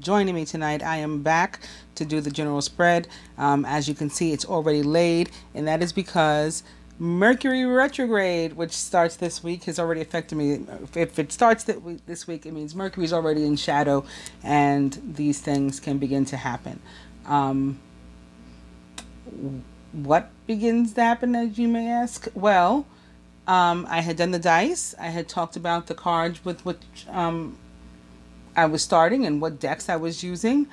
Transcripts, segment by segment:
joining me tonight. I am back to do the general spread. As you can see, it's already laid, and that is because Mercury retrograde, which starts this week, has already affected me. If it starts this week, it means Mercury's already in shadow, and these things can begin to happen. What begins to happen, as you may ask? Well, I had done the dice. I had talked about the cards with which I was starting and what decks I was using.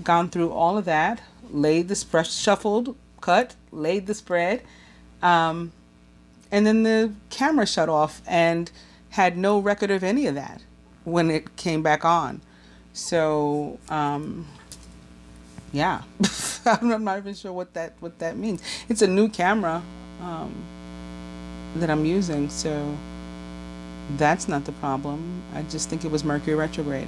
Gone through all of that. Laid the spread, shuffled, cut, laid the spread. And then the camera shut off and had no record of any of that when it came back on. So, yeah, I'm not even sure what that means. It's a new camera that I'm using, so that's not the problem. I just think it was Mercury retrograde.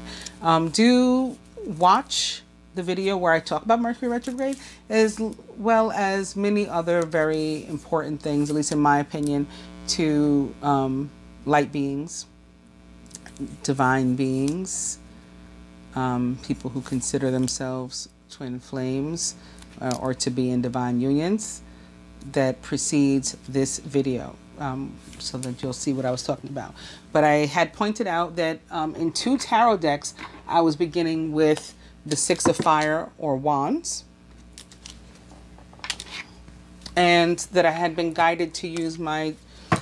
Do watch the video where I talk about Mercury retrograde, as well as many other very important things, at least in my opinion, to light beings, divine beings, people who consider themselves twin flames or to be in divine unions, that precedes this video, so that you'll see what I was talking about. But I had pointed out that in 2 tarot decks, I was beginning with the 6 of Fire or Wands, and that I had been guided to use my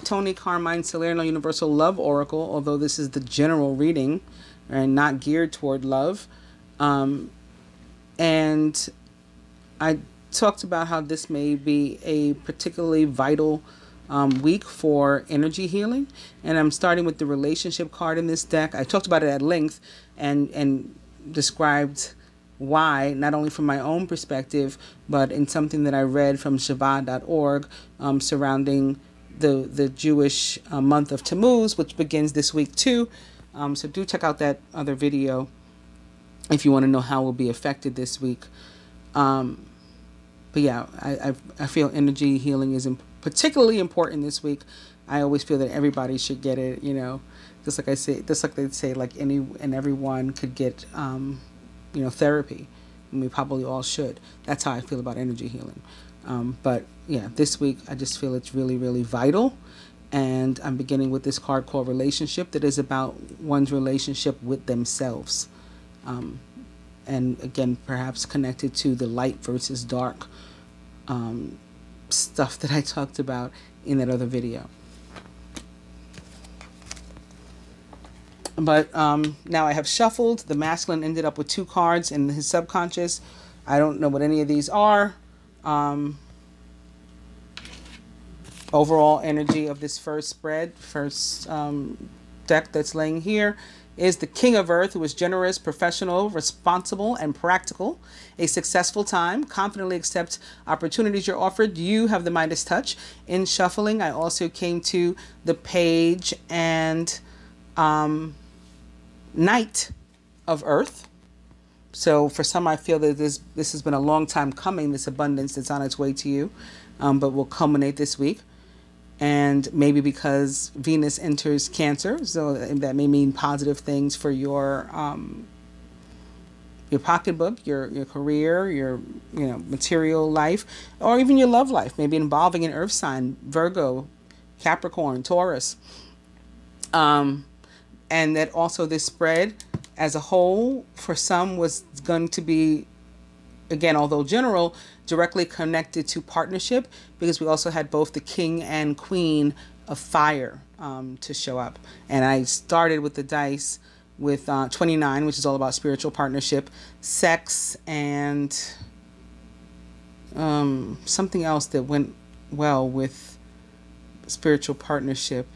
Tony Carmine Salerno Universal Love Oracle, although this is the general reading and not geared toward love. And I talked about how this may be a particularly vital week for energy healing, and I'm starting with the relationship card in this deck. I talked about it at length and described why, not only from my own perspective, but in something that I read from Shabbat.org surrounding the Jewish month of Tammuz, which begins this week too. So do check out that other video if you want to know how we'll be affected this week. But yeah, I feel energy healing is particularly important this week. I always feel that everybody should get it, you know, just like I say, just like they say, like any and everyone could get, you know, therapy, and we probably all should. That's how I feel about energy healing. But yeah, this week I just feel it's really, really vital. And I'm beginning with this card called Relationship, that is about one's relationship with themselves. And again, perhaps connected to the light versus dark stuff that I talked about in that other video. But now I have shuffled. The masculine ended up with 2 cards in his subconscious. I don't know what any of these are. Overall energy of this first spread, first deck that's laying here, is the King of Earth, who is generous, professional, responsible, and practical. A successful time. Confidently accept opportunities you're offered. You have the Midas touch. In shuffling, I also came to the Page and Knight of Earth. So for some, I feel that this has been a long time coming, this abundance that's on its way to you, but will culminate this week. And maybe because Venus enters Cancer, so that may mean positive things for your pocketbook, your career, your material life, or even your love life, maybe involving an earth sign, Virgo, Capricorn, Taurus. And that also this spread as a whole for some was going to be, again, although general, directly connected to partnership, because we also had both the King and Queen of Fire to show up. And I started with the dice with 29, which is all about spiritual partnership, sex, and something else that went well with spiritual partnership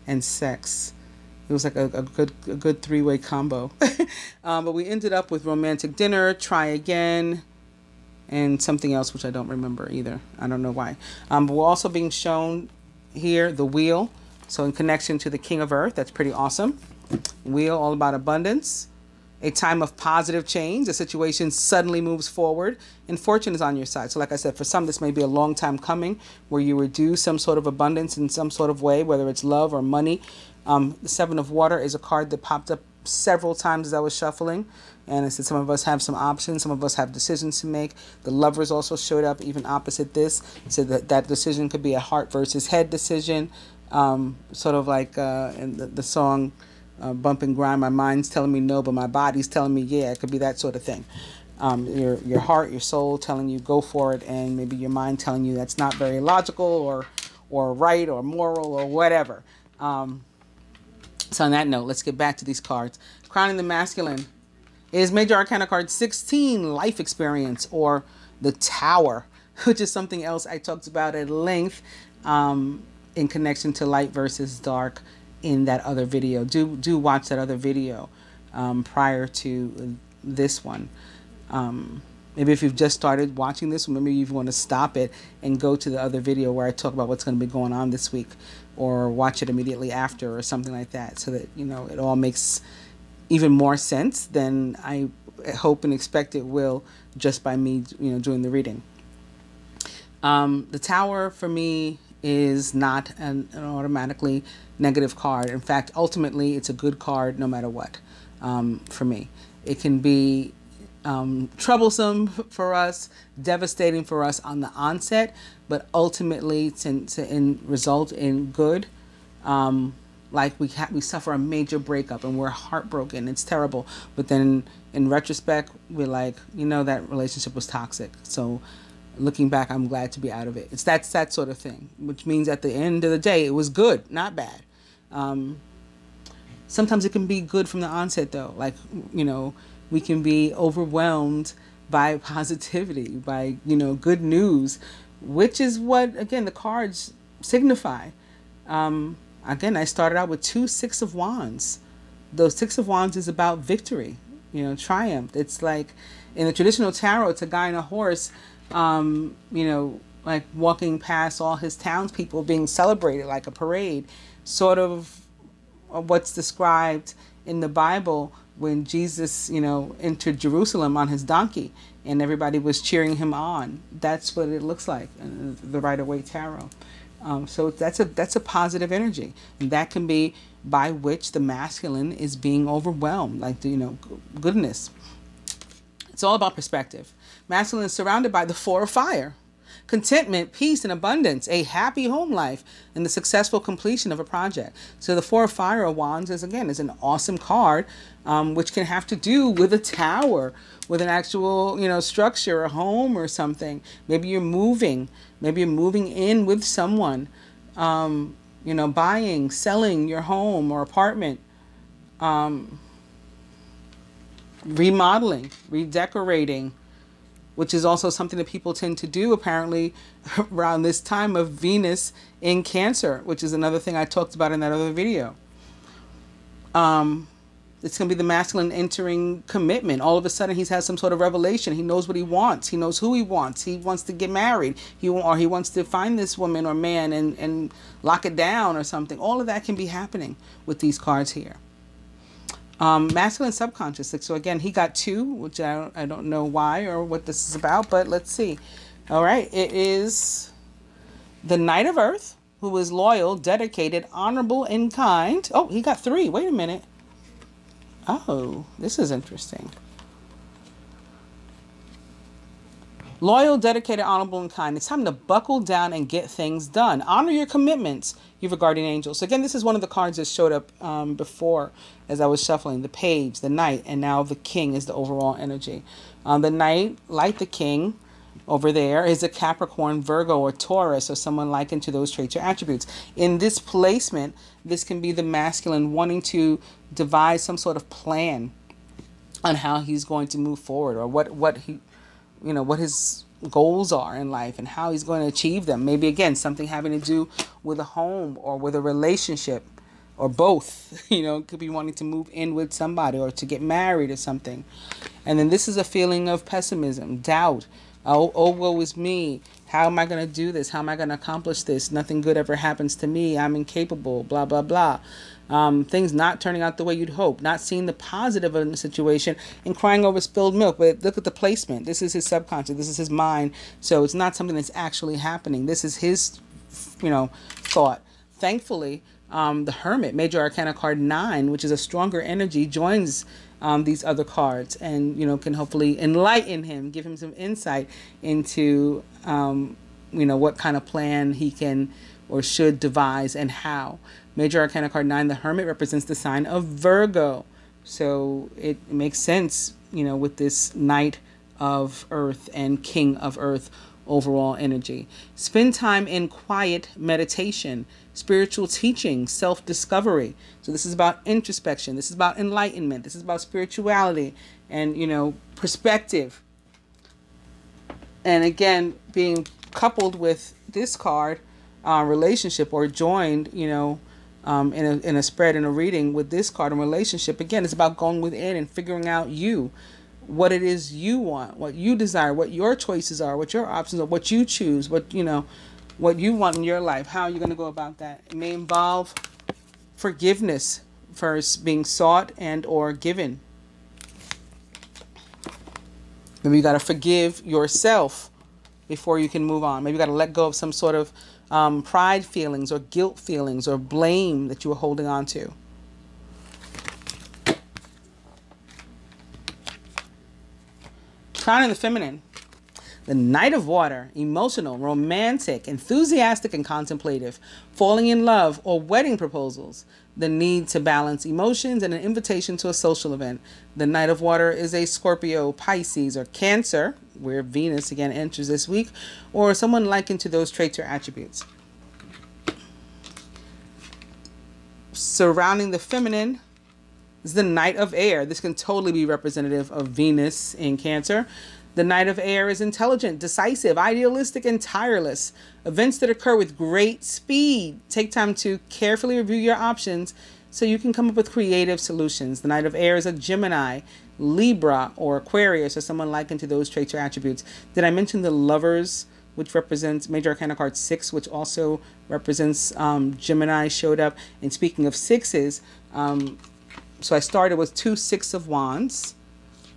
and sex. It was like a good 3-way combo. But we ended up with romantic dinner, try again, and something else which I don't remember either. I don't know why. But we're also being shown here the wheel. So in connection to the King of Earth, that's pretty awesome. Wheel, all about abundance. A time of positive change. The situation suddenly moves forward, and fortune is on your side. So like I said, for some, this may be a long time coming where you were due some sort of abundance in some sort of way, whether it's love or money. The Seven of Water is a card that popped up several times as I was shuffling. And I said some of us have some options. Some of us have decisions to make. The Lovers also showed up even opposite this. So that decision could be a heart versus head decision. Sort of like in the song Bump and Grind. My mind's telling me no, but my body's telling me yeah. It could be that sort of thing. Your heart, your soul telling you go for it. And maybe your mind telling you that's not very logical or right or moral or whatever. So on that note, let's get back to these cards. Crowning the Masculine is Major Arcana card 16, Life Experience, or the Tower, which is something else I talked about at length in connection to light versus dark in that other video. Do watch that other video prior to this one. Maybe if you've just started watching this, maybe you want to stop it and go to the other video where I talk about what's going to be going on this week, or watch it immediately after or something like that, so that, you know, it all makes even more sense than I hope and expect it will just by me, you know, doing the reading. The Tower for me is not an automatically negative card. In fact, ultimately, it's a good card no matter what. For me, it can be troublesome for us, devastating for us on the onset, but ultimately to result in good. Like we suffer a major breakup and we're heartbroken. It's terrible. But then in retrospect, we're like, you know, that relationship was toxic. So looking back, I'm glad to be out of it. It's that sort of thing, which means at the end of the day, it was good, not bad. Sometimes it can be good from the onset though. Like, you know, we can be overwhelmed by positivity, by, you know, good news, which is what, again, the cards signify. Again, I started out with 2 Six of Wands. Those 6 of Wands is about victory, you know, triumph. It's like in the traditional tarot, it's a guy on a horse, you know, like walking past all his townspeople being celebrated like a parade, sort of what's described in the Bible when Jesus, you know, entered Jerusalem on his donkey and everybody was cheering him on. That's what it looks like in the Rider-Waite Tarot. So that's a positive energy, and that can be by which the masculine is being overwhelmed, like, you know, goodness. It's all about perspective. Masculine is surrounded by the 4 of Fire. Contentment, peace, and abundance, a happy home life, and the successful completion of a project. So the 4 of Fire of Wands is an awesome card, which can have to do with a tower, with an actual, you know, structure, a home or something. Maybe you're moving in with someone, you know, buying, selling your home or apartment, remodeling, redecorating, which is also something that people tend to do apparently around this time of Venus in Cancer, which is another thing I talked about in that other video. It's going to be the masculine entering commitment. All of a sudden, he's had some sort of revelation. He knows what he wants. He knows who he wants. He wants to get married. He wants to find this woman or man and lock it down or something. All of that can be happening with these cards here. Masculine subconscious. So again, he got 2, which I don't know why or what this is about, but let's see. All right. It is the Knight of Earth, who is loyal, dedicated, honorable, and kind. Oh, he got 3. Wait a minute. Oh, this is interesting. Loyal, dedicated, honorable, and kind. It's time to buckle down and get things done. Honor your commitments. You have a guardian angel. So again, this is one of the cards that showed up before as I was shuffling. The Page, the Knight, and now the King is the overall energy. The Knight, like the King over there, is a Capricorn, Virgo, or Taurus, or someone likened to those traits or attributes. In this placement, this can be the masculine wanting to devise some sort of plan on how he's going to move forward, or what he, you know, what his goals are in life and how he's going to achieve them. Maybe again, something having to do with a home or with a relationship, or both. You know, could be wanting to move in with somebody or to get married or something. And then this is a feeling of pessimism, doubt. Oh, woe is me. How am I going to do this? How am I going to accomplish this? Nothing good ever happens to me. I'm incapable, blah, blah, blah. Things not turning out the way you'd hope. Not seeing the positive in the situation and crying over spilled milk. But look at the placement. This is his subconscious. This is his mind. So it's not something that's actually happening. This is his, you know, thought. thankfully, the Hermit, Major Arcana card 9, which is a stronger energy, joins these other cards and, can hopefully enlighten him, give him some insight into, what kind of plan he can or should devise and how. Major Arcana card 9, the Hermit, represents the sign of Virgo. So it makes sense, with this Knight of Earth and King of Earth overall energy. Spend time in quiet meditation, spiritual teaching, self-discovery. So this is about introspection. This is about enlightenment. This is about spirituality and, perspective. And again, being coupled with this card, relationship, or joined, in a spread, in a reading with this card in relationship. Again, it's about going within and figuring out what it is you want, what you desire, what your choices are, what your options are, what you choose, what you want in your life, how you're going to go about that. It may involve forgiveness first being sought and or given. Maybe you got to forgive yourself before you can move on. Maybe you got to let go of some sort of pride feelings or guilt feelings or blame that you were holding on to. Crowning the feminine. The Knight of Water, emotional, romantic, enthusiastic, and contemplative, falling in love or wedding proposals, the need to balance emotions, and an invitation to a social event. The Knight of Water is a Scorpio, Pisces, or Cancer, where Venus again enters this week, or someone likened to those traits or attributes. Surrounding the feminine is the Knight of Air. This can totally be representative of Venus in Cancer. The Knight of Air is intelligent, decisive, idealistic, and tireless. Events that occur with great speed. Take time to carefully review your options so you can come up with creative solutions. The Knight of Air is a Gemini, Libra, or Aquarius, or someone likened to those traits or attributes. Did I mention the Lovers, which represents Major Arcana card 6, which also represents Gemini, showed up? And speaking of sixes, so I started with 2 6 of Wands,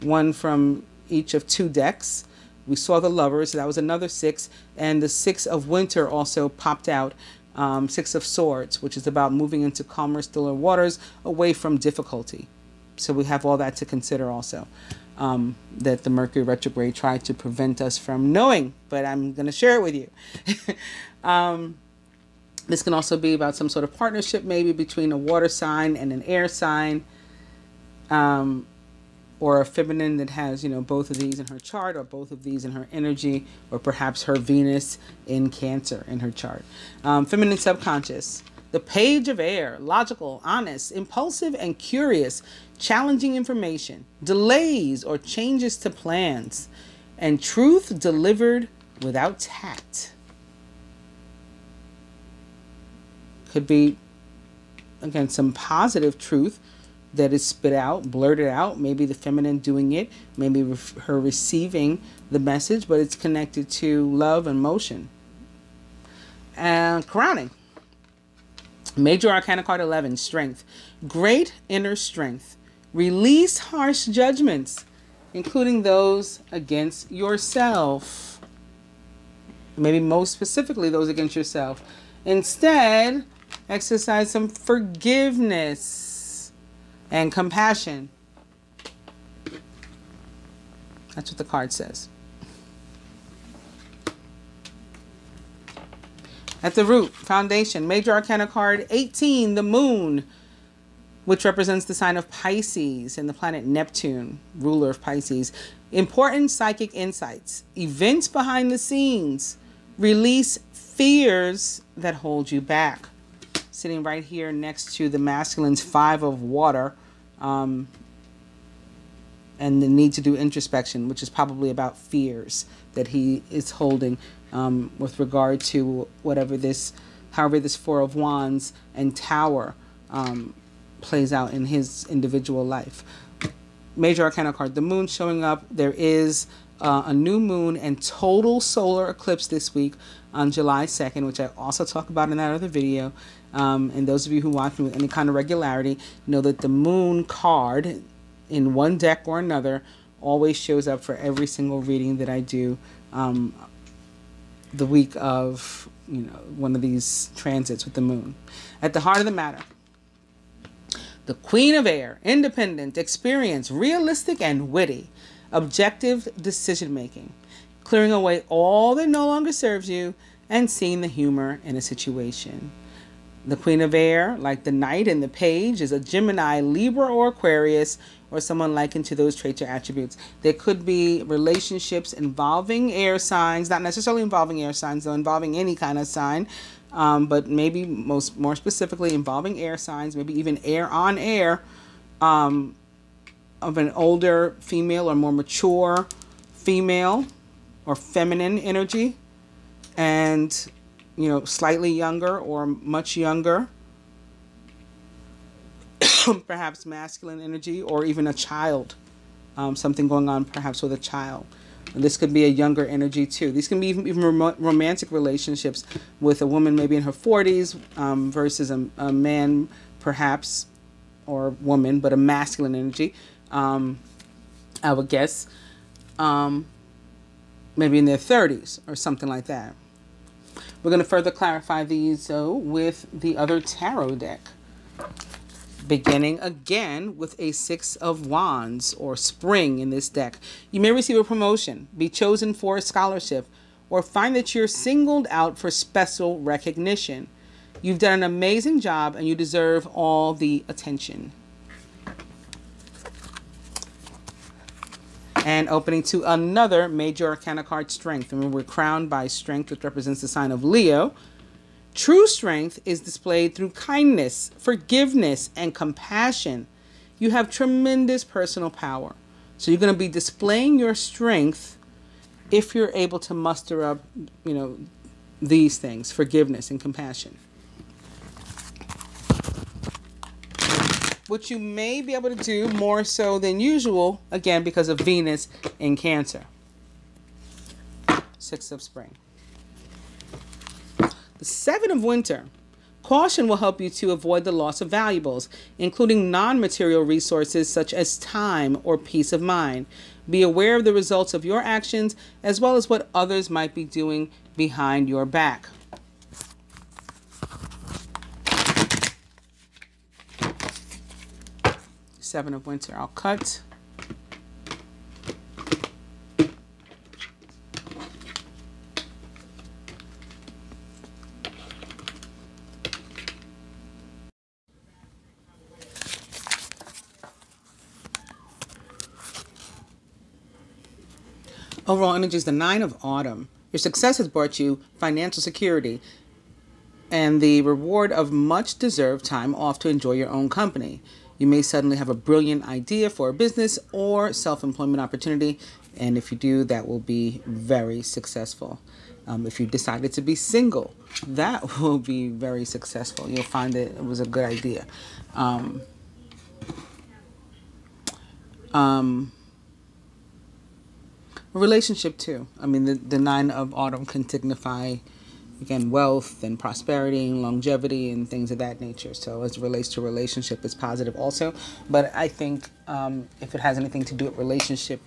one from each of 2 decks. We saw the Lovers, so that was another 6, and the 6 of Winter also popped out. 6 of Swords, which is about moving into calmer, stiller waters, away from difficulty. So we have all that to consider also, that the Mercury retrograde tried to prevent us from knowing, but I'm going to share it with you. This can also be about some sort of partnership, maybe between a water sign and an air sign, or a feminine that has, both of these in her chart, or both of these in her energy, or perhaps her Venus in Cancer in her chart. Feminine subconscious. The Page of Air, logical, honest, impulsive, and curious, challenging information, delays or changes to plans, and truth delivered without tact. Could be, again, some positive truth that is spit out, blurted out, maybe the feminine doing it, maybe her receiving the message, but it's connected to love and motion. And crowning. Major Arcana card 11, strength. Great inner strength. Release harsh judgments, including those against yourself. Maybe most specifically those against yourself. Instead, exercise some forgiveness and compassion. That's what the card says. At the root, foundation, Major Arcana card 18, the Moon, which represents the sign of Pisces and the planet Neptune, ruler of Pisces. Important psychic insights, events behind the scenes, release fears that hold you back. Sitting right here next to the masculine's 5 of Water, and the need to do introspection, which is probably about fears that he is holding with regard to however this 4 of Wands and Tower plays out in his individual life. Major Arcana card, the Moon showing up. There is a new moon and total solar eclipse this week on July 2nd, which I also talk about in that other video. And those of you who watch me with any kind of regularity know that the Moon card in one deck or another always shows up for every single reading that I do the week of one of these transits with the moon. At the heart of the matter, the Queen of Air, independent, experienced, realistic, and witty, objective decision-making, clearing away all that no longer serves you and seeing the humor in a situation. The Queen of Air, like the Knight and the Page, is a Gemini, Libra, or Aquarius, or someone likened to those traits or attributes. There could be relationships involving air signs, not necessarily involving air signs, though involving any kind of sign, but maybe more specifically involving air signs, maybe even air on air, of an older female or more mature female or feminine energy, and slightly younger or much younger, perhaps masculine energy, or even a child, something going on perhaps with a child. And this could be a younger energy too. These can be even romantic relationships with a woman maybe in her 40s versus a man perhaps, or woman, but a masculine energy, I would guess, maybe in their 30s or something like that. We're going to further clarify these, though, with the other tarot deck. Beginning again with a Six of Wands, or Spring, in this deck. You may receive a promotion, be chosen for a scholarship, or find that you're singled out for special recognition. You've done an amazing job and you deserve all the attention. And opening to another major arcana card, Strength. Remember, we're crowned by Strength, which represents the sign of Leo. True strength is displayed through kindness, forgiveness, and compassion. You have tremendous personal power. So you're going to be displaying your strength if you're able to muster up, these things, forgiveness and compassion. Which you may be able to do more so than usual, again, because of Venus in Cancer. Six of Spring. The Seven of Winter. Caution will help you to avoid the loss of valuables, including non-material resources such as time or peace of mind. Be aware of the results of your actions, as well as what others might be doing behind your back. Seven of Winter. I'll cut. Overall energy is the Nine of Autumn. Your success has brought you financial security and the reward of much deserved time off to enjoy your own company. You may suddenly have a brilliant idea for a business or self-employment opportunity, and if you do, that will be very successful. If you decided to be single, that will be very successful. You'll find that it was a good idea. Relationship too. I mean, the Nine of Autumn can signify, again, wealth and prosperity and longevity and things of that nature. So as it relates to relationship, it's positive also. But I think if it has anything to do with relationship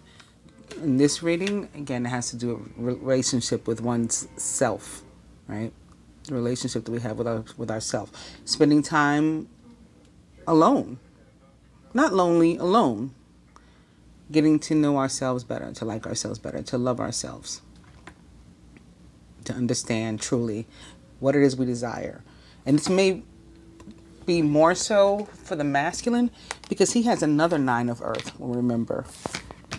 in this reading, again, it has to do with relationship with one's self, right? The relationship that we have with ourself. Spending time alone. Not lonely, alone. Getting to know ourselves better, to like ourselves better, to love ourselves. To understand truly what it is we desire. And this may be more so for the masculine because he has another Nine of Earth, remember,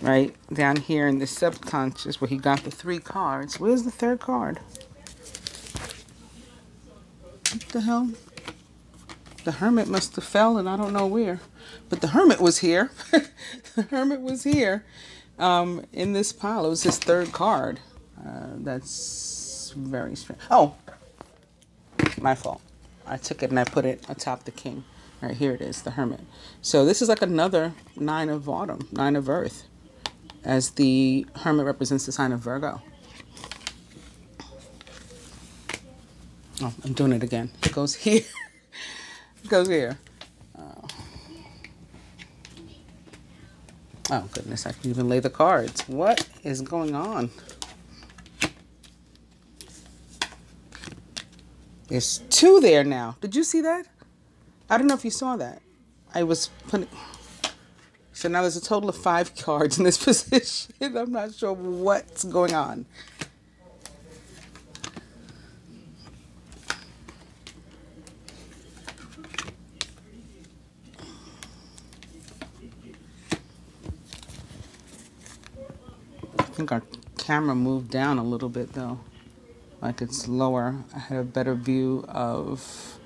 right? Down here in the subconscious where he got the 3 cards. Where's the 3rd card? What the hell? The Hermit must have fell and I don't know where. But the Hermit was here. The Hermit was here in this pile. It was his 3rd card. That's very strange. Oh, my fault. I took it and I put it atop the King. All right, here it is, the Hermit. So this is like another Nine of Autumn, Nine of Earth, as the Hermit represents the sign of Virgo. Oh, I'm doing it again. It goes here. It goes here. Oh, goodness, I can even lay the cards. What is going on? There's 2 there now. Did you see that? I don't know if you saw that. I was putting... So now there's a total of 5 cards in this position. I'm not sure what's going on. I think our camera moved down a little bit though. Like it's lower. I had a better view of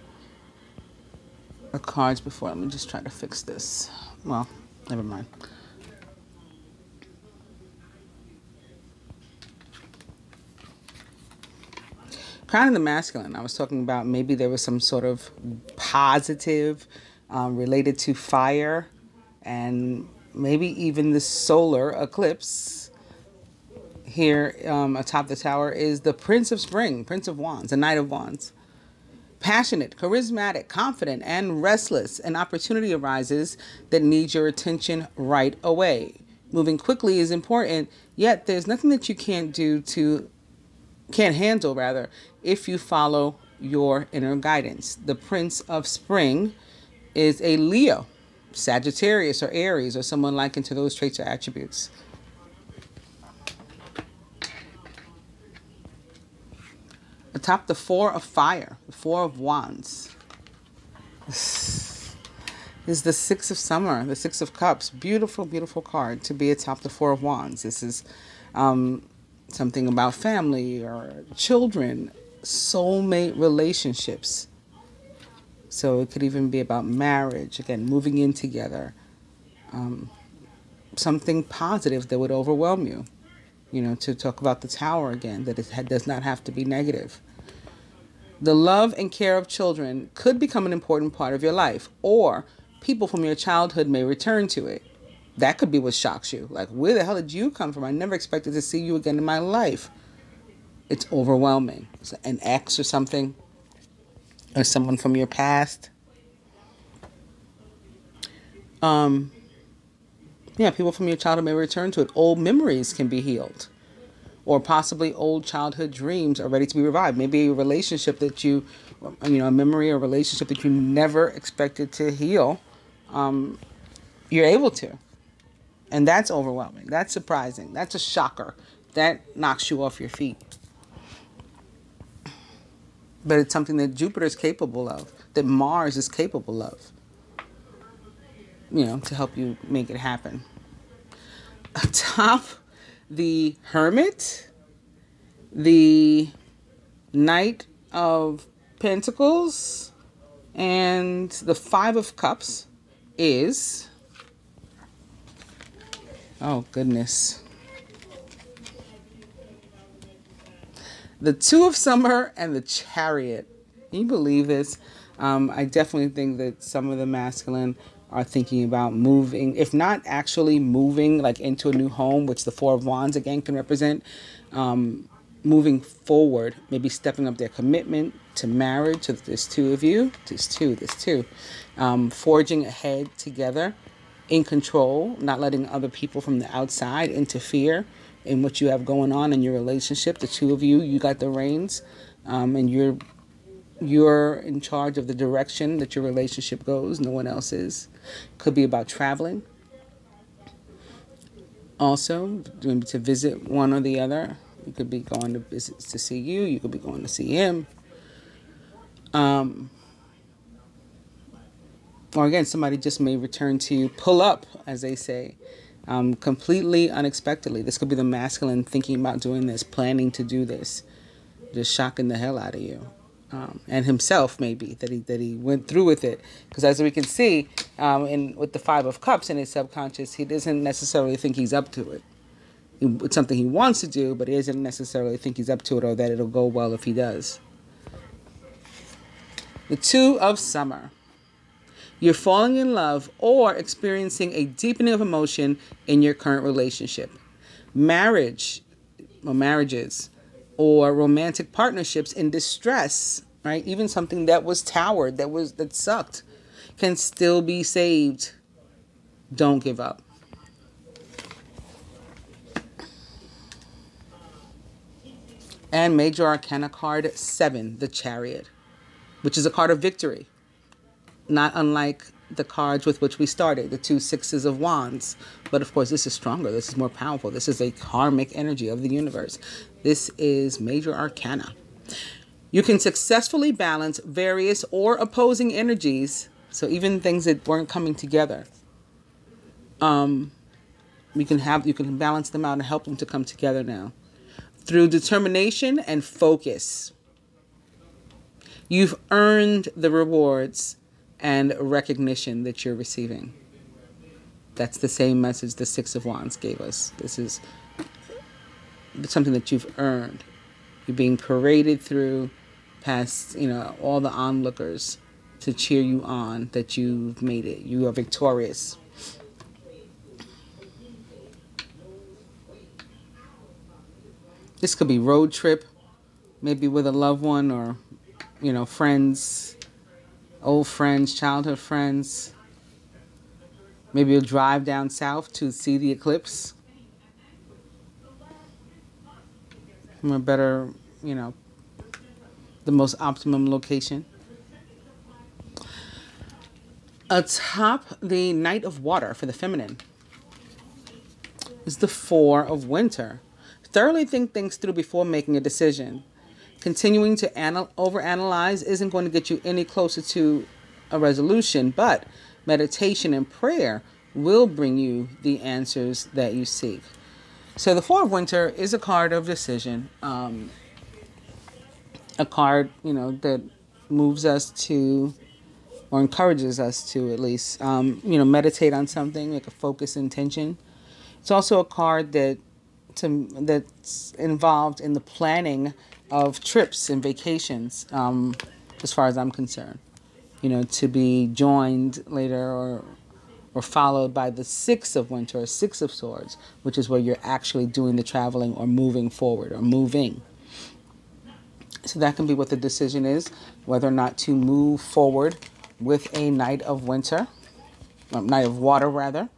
the cards before. Let me just try to fix this. Well, never mind. Crown of the masculine. I was talking about maybe there was some sort of positive related to fire, and maybe even the solar eclipse. Here atop the tower is the Prince of Spring, Prince of Wands, the Knight of Wands. Passionate, charismatic, confident, and restless. An opportunity arises that needs your attention right away. Moving quickly is important, yet there's nothing that you can't handle if you follow your inner guidance. The Prince of Spring is a Leo, Sagittarius, or Aries, or someone likened to those traits or attributes. Atop the 4 of Fire, the 4 of Wands, is the 6 of Summer, the 6 of Cups. Beautiful, beautiful card to be atop the 4 of Wands. This is something about family or children, soulmate relationships. So it could even be about marriage, again, moving in together. Something positive that would overwhelm you. You know, to talk about the tower again, that it does not have to be negative. The love and care of children could become an important part of your life, or people from your childhood may return to it. That could be what shocks you. Like, where the hell did you come from? I never expected to see you again in my life. It's overwhelming. It's an ex or something, or someone from your past. Yeah, people from your childhood may return to it. Old memories can be healed. Or possibly old childhood dreams are ready to be revived. Maybe a relationship that a memory or relationship that you never expected to heal, you're able to. And that's overwhelming. That's surprising. That's a shocker. That knocks you off your feet. But it's something that Jupiter is capable of, that Mars is capable of. You know, to help you make it happen. Atop the Hermit, the Knight of Pentacles, and the 5 of Cups is, oh goodness, the 2 of Summer and the Chariot. Can you believe this? I definitely think that some of the masculine are thinking about moving, if not actually moving like into a new home, which the 4 of Wands again can represent, moving forward, maybe stepping up their commitment to marriage. So there's 2 of you, there's two, forging ahead together in control, not letting other people from the outside interfere in what you have going on in your relationship. The 2 of you, you got the reins, and you're in charge of the direction that your relationship goes. No one else is. Could be about traveling. Also, to visit one or the other. You could be going to visit to see you. You could be going to see him. Or again, somebody just may return to you, pull up, as they say, completely unexpectedly. This could be the masculine thinking about doing this, planning to do this, just shocking the hell out of you. And himself, maybe, that he went through with it. Because as we can see, with the 5 of Cups in his subconscious, he doesn't necessarily think he's up to it. It's something he wants to do, but he doesn't necessarily think he's up to it, or that it'll go well if he does. The 2 of Summer. You're falling in love or experiencing a deepening of emotion in your current relationship. Marriage, or marriages, or romantic partnerships in distress, right? Even something that was towered, that sucked, can still be saved. Don't give up. And Major Arcana card 7, the Chariot. which is a card of victory, not unlike the cards with which we started, the 2 sixes of wands. But of course, this is stronger. This is more powerful. This is a karmic energy of the universe. This is major arcana. You can successfully balance various or opposing energies. So even things that weren't coming together, you can balance them out and help them to come together now through determination and focus. You've earned the rewards and recognition that you're receiving. That's the same message the Six of Wands gave us. This is something that you've earned. You're being paraded through past, all the onlookers to cheer you on that you've made it. You are victorious. This could be road trip, maybe with a loved one or, friends, old friends, childhood friends. Maybe you'll drive down south to see the eclipse from a better, the most optimum location. Atop the Knight of Water for the feminine is the Four of Winter. Thoroughly think things through before making a decision. Continuing to overanalyze isn't going to get you any closer to a resolution, but meditation and prayer will bring you the answers that you seek. So the Four of Winter is a card of decision. A card, that moves us to, or encourages us to at least, meditate on something, make a focused intention. It's also a card that's involved in the planning of trips and vacations, as far as I'm concerned. To be joined later or followed by the Six of Winter, or Six of Swords, which is where you're actually doing the traveling or moving forward or moving. So that can be what the decision is, whether or not to move forward with a Knight of Winter, Knight of Water rather,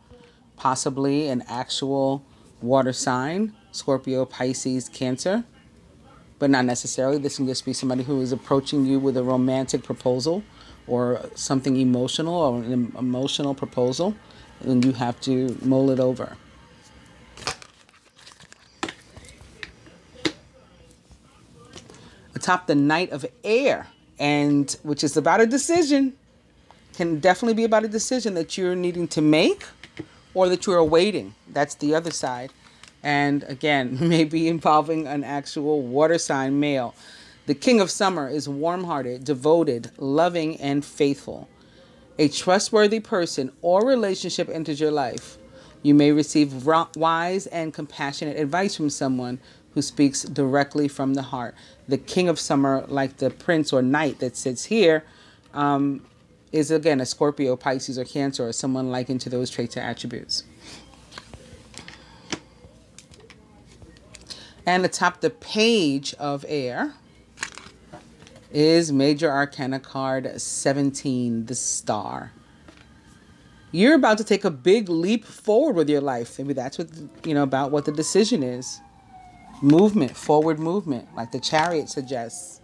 possibly an actual water sign, Scorpio, Pisces, Cancer, but not necessarily. This can just be somebody who is approaching you with a romantic proposal or something emotional, or an emotional proposal, and you have to mull it over. Atop the Knight of Air, and which is about a decision, can definitely be about a decision that you're needing to make or that you're awaiting. That's the other side. And again, maybe involving an actual water sign male. The King of Summer is warm-hearted, devoted, loving, and faithful. A trustworthy person or relationship enters your life. You may receive wise and compassionate advice from someone who speaks directly from the heart. The King of Summer, like the Prince or Knight that sits here, is again a Scorpio, Pisces, or Cancer, or someone likened to those traits or attributes. And atop the Page of Air is Major Arcana card 17, the Star. You're about to take a big leap forward with your life. Maybe that's what, about what the decision is. Movement, forward movement, like the Chariot suggests.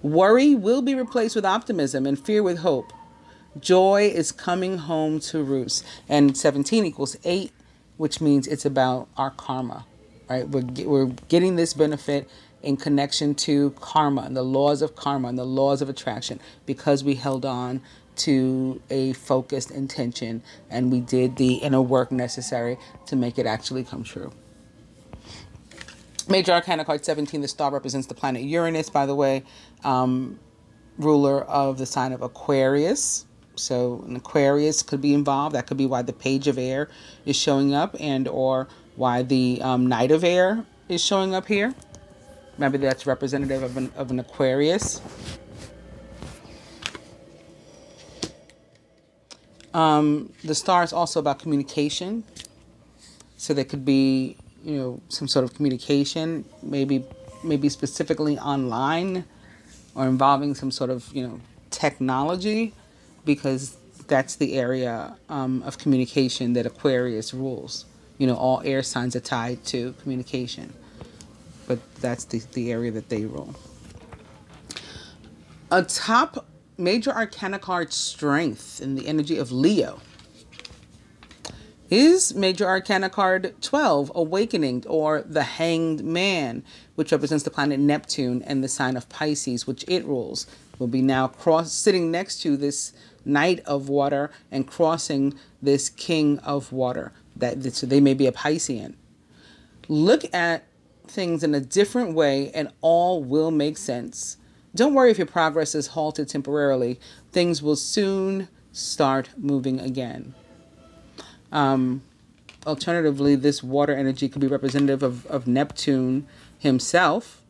Worry will be replaced with optimism and fear with hope. Joy is coming home to roost. And 17 equals 8, which means it's about our karma, right? We're getting this benefit in connection to karma and the laws of karma and the laws of attraction because we held on to a focused intention and we did the inner work necessary to make it actually come true. Major Arcana card 17, the Star represents the planet Uranus, by the way, ruler of the sign of Aquarius. So an Aquarius could be involved. That could be why the Page of Air is showing up, and or why the Knight of Air is showing up here. Maybe that's representative of an Aquarius. The Star is also about communication. So there could be, some sort of communication, maybe specifically online or involving some sort of, technology, because that's the area of communication that Aquarius rules. All air signs are tied to communication, but that's the area that they rule. A top major arcana card, Strength, in the energy of Leo, is major arcana card 12, Awakening, or the Hanged Man, which represents the planet Neptune and the sign of Pisces, which it rules. Will be now sitting next to this Knight of Water and crossing this King of Water. So they may be a Piscean. Look at things in a different way and all will make sense. Don't worry if your progress is halted temporarily. Things will soon start moving again. Alternatively, this water energy could be representative of Neptune himself,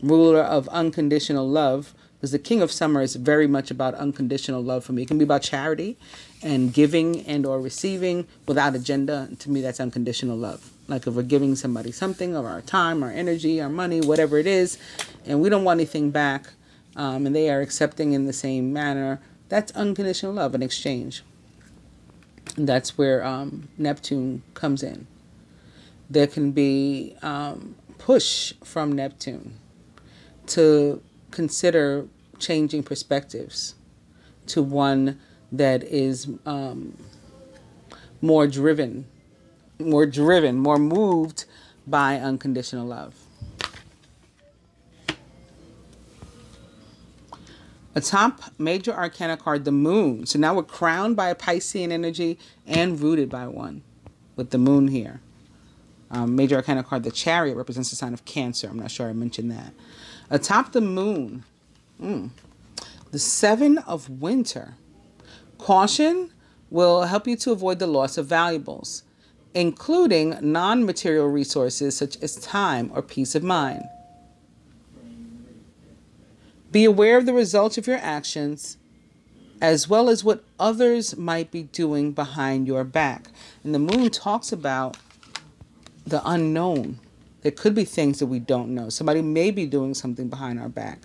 ruler of unconditional love, because the King of Summer is very much about unconditional love for me. It can be about charity and giving and or receiving without agenda. To me, that's unconditional love. Like if we're giving somebody something of our time, our energy, our money, whatever it is, and we don't want anything back, and they are accepting in the same manner, that's unconditional love, an exchange. And that's where Neptune comes in. There can be push from Neptune to consider changing perspectives to one that is more moved by unconditional love. A top major arcana card, the Moon. So now we're crowned by a Piscean energy and rooted by one with the Moon here. Major arcana card, the Chariot, represents the sign of Cancer. I'm not sure I mentioned that. Atop the Moon, the Seven of Winter. Caution will help you to avoid the loss of valuables, including non-material resources such as time or peace of mind. Be aware of the results of your actions, as well as what others might be doing behind your back. And the Moon talks about the unknown. There could be things that we don't know. Somebody may be doing something behind our back.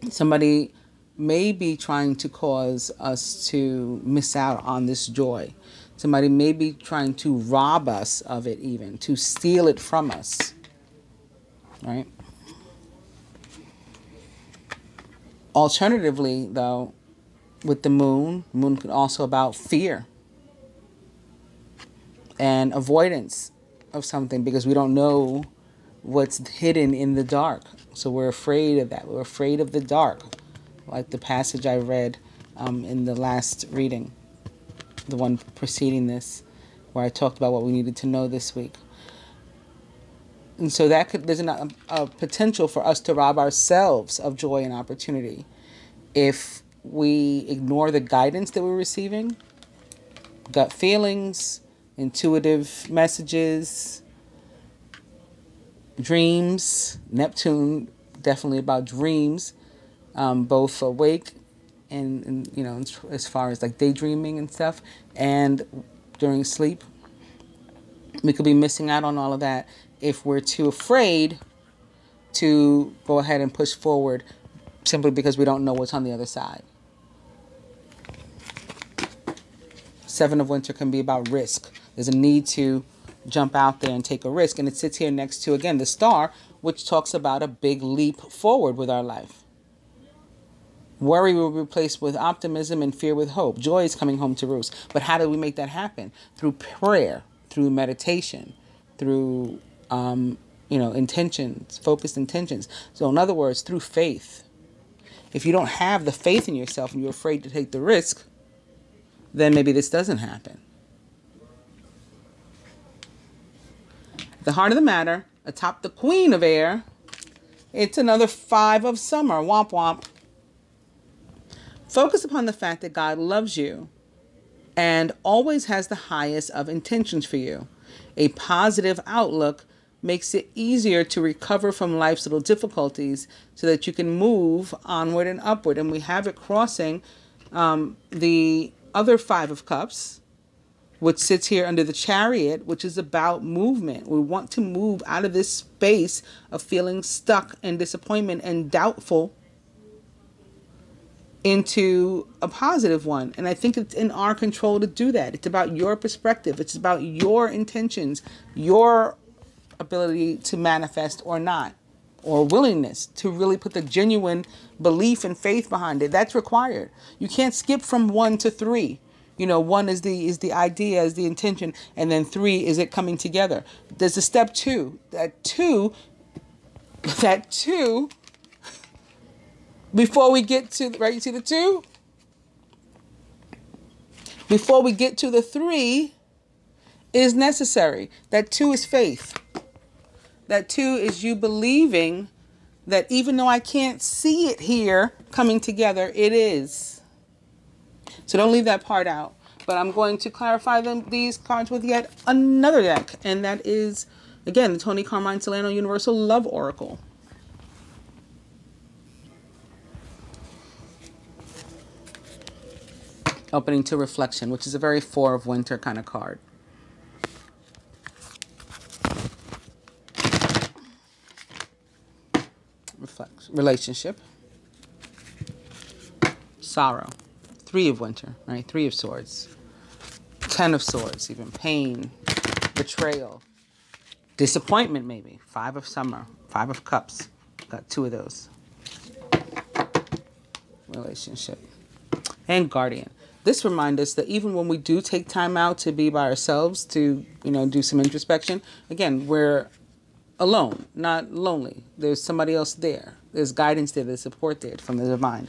Somebody may be trying to cause us to miss out on this joy. Somebody may be trying to rob us of it, even to steal it from us. Right? Alternatively, though, with the Moon could also about fear and avoidance of something because we don't know what's hidden in the dark. So we're afraid of that. We're afraid of the dark, like the passage I read in the last reading, the one preceding this, where I talked about what we needed to know this week. And so there's a potential for us to rob ourselves of joy and opportunity if we ignore the guidance that we're receiving, gut feelings, intuitive messages, dreams. Neptune, definitely about dreams, both awake and you know, as far as like daydreaming and stuff, and during sleep. We could be missing out on all of that if we're too afraid to go ahead and push forward simply because we don't know what's on the other side. Seven of Winter can be about risk. There's a need to jump out there and take a risk. And it sits here next to, again, the Star, which talks about a big leap forward with our life. Worry will be replaced with optimism and fear with hope. Joy is coming home to roost. But how do we make that happen? Through prayer, through meditation, through intentions, focused intentions. So in other words, through faith. If you don't have the faith in yourself and you're afraid to take the risk, then maybe this doesn't happen. The heart of the matter, atop the Queen of Air, it's another Five of Summer. Womp womp. Focus upon the fact that God loves you and always has the highest of intentions for you. A positive outlook makes it easier to recover from life's little difficulties so that you can move onward and upward. And we have it crossing the other Five of Cups, which sits here under the Chariot, which is about movement. We want to move out of this space of feeling stuck and disappointment and doubtful into a positive one. And I think it's in our control to do that. It's about your perspective. It's about your intentions, your ability to manifest or not, or willingness to really put the genuine belief and faith behind it. That's required. You can't skip from 1 to 3. You know, 1 is the idea, is the intention, and then 3 is it coming together. There's a step 2. That two, before we get to, right, you see the 2? Before we get to the 3 is necessary. That 2 is faith. That 2 is you believing that even though I can't see it here coming together, it is. So don't leave that part out. But I'm going to clarify these cards with yet another deck. And that is, again, the Tony Carmine Solano Universal Love Oracle. Opening to Reflection, which is a very 4 of Winter kind of card. Relationship. Sorrow. 3 of Winter, right? 3 of Swords. 10 of Swords, even. Pain. Betrayal. Disappointment, maybe. 5 of Summer. 5 of Cups. Got 2 of those. Relationship. And Guardian. This reminds us that even when we do take time out to be by ourselves, to, you know, do some introspection, again, we're alone, not lonely. There's somebody else there. There's guidance there, there's support there from the divine.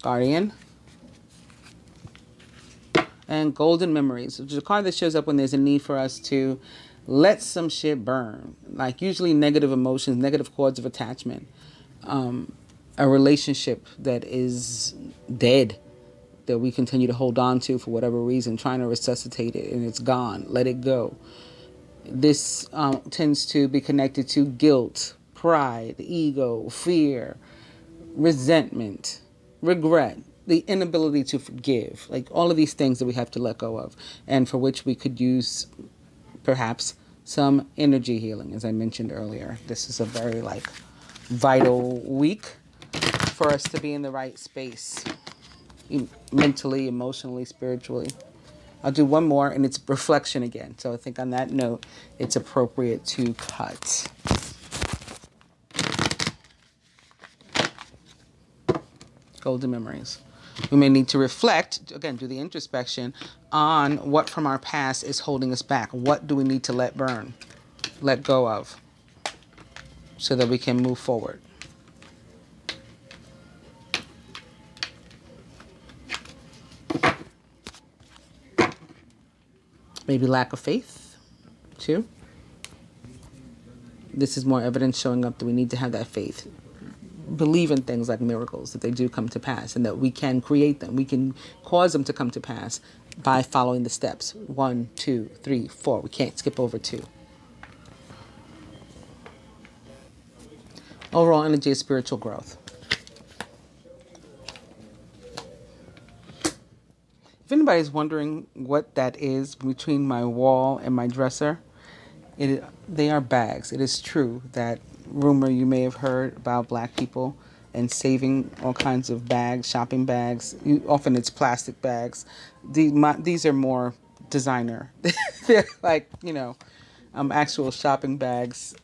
Guardian. And Golden Memories, which is a card that shows up when there's a need for us to let some shit burn. Like usually negative emotions, negative cords of attachment. A relationship that is dead, that we continue to hold on to for whatever reason, trying to resuscitate it, and it's gone. Let it go. This tends to be connected to guilt, pride, ego, fear, resentment, regret, the inability to forgive. Like all of these things that we have to let go of, and for which we could use perhaps some energy healing. As I mentioned earlier, this is a very like vital week for us to be in the right space. Mentally, emotionally, spiritually. I'll do one more and it's reflection again. So I think on that note, it's appropriate to cut. Golden Memories. We may need to reflect, again, do the introspection on what from our past is holding us back. What do we need to let burn, let go of, so that we can move forward. Maybe lack of faith, too. This is more evidence showing up that we need to have that faith. Believe in things like miracles, that they do come to pass, and that we can create them. We can cause them to come to pass by following the steps. 1, 2, 3, 4. We can't skip over 2. Overall energy of spiritual growth. If anybody's wondering what that is between my wall and my dresser, they are bags. It is true that rumor you may have heard about black people and saving all kinds of bags, shopping bags. Often it's plastic bags. These are more designer. They're like, you know, actual shopping bags